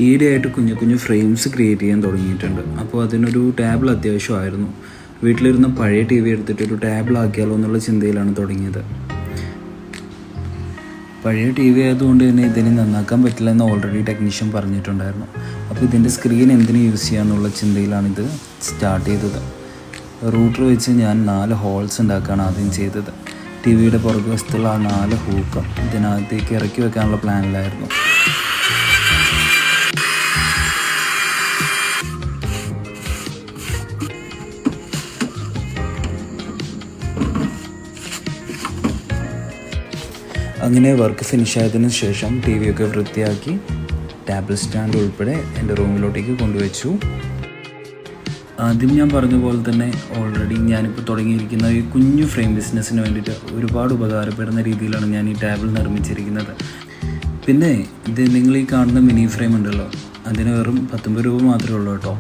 ഈയിടെയായിട്ട് കുഞ്ഞു കുഞ്ഞു ഫ്രെയിംസ് ക്രിയേറ്റ് ചെയ്യാൻ തുടങ്ങിയിട്ടുണ്ട്. അപ്പോൾ അതിനൊരു ടേബിൾ അത്യാവശ്യമായിരുന്നു. വീട്ടിലിരുന്ന പഴയ ടി വി എടുത്തിട്ട് ഒരു ടേബിളാക്കിയാലോ എന്നുള്ള ചിന്തയിലാണ് തുടങ്ങിയത്. പഴയ ടി വി ആയതുകൊണ്ട് തന്നെ ഇതിനെ നന്നാക്കാൻ പറ്റില്ല എന്ന് ഓൾറെഡി ടെക്നീഷ്യൻ പറഞ്ഞിട്ടുണ്ടായിരുന്നു. അപ്പോൾ ഇതിൻ്റെ സ്ക്രീൻ എന്തിനു യൂസ് ചെയ്യാമെന്നുള്ള ചിന്തയിലാണിത് സ്റ്റാർട്ട് ചെയ്തത്. റൂട്ടർ വെച്ച് ഞാൻ 4 ഹോൾസ് ഉണ്ടാക്കുകയാണ് ആദ്യം ചെയ്തത്. ടി വിയുടെ പുറകു വശത്തുള്ള ആ 4 ഹൂക്ക് ഇതിനകത്തേക്ക് ഇറക്കി വെക്കാനുള്ള പ്ലാനിലായിരുന്നു. അങ്ങനെ വർക്ക് ഫിനിഷായതിനു ശേഷം ടി വിയൊക്കെ വൃത്തിയാക്കി ടേബിൾ സ്റ്റാൻഡ് ഉൾപ്പെടെ എൻ്റെ റൂമിലോട്ടേക്ക് കൊണ്ടുവച്ചു. ആദ്യം ഞാൻ പറഞ്ഞ പോലെ തന്നെ ഓൾറെഡി ഞാനിപ്പോൾ തുടങ്ങിയിരിക്കുന്ന ഈ കുഞ്ഞു ഫ്രെയിം ബിസിനസ്സിന് വേണ്ടിയിട്ട് ഒരുപാട് ഉപകാരപ്പെടുന്ന രീതിയിലാണ് ഞാൻ ഈ ടേബിൾ നിർമ്മിച്ചിരിക്കുന്നത്. പിന്നെ ഇത് നിങ്ങൾ ഈ കാണുന്ന മിനി ഫ്രെയിം ഉണ്ടല്ലോ, അതിന് വെറും 19 രൂപ മാത്രമേ ഉള്ളൂ കേട്ടോ.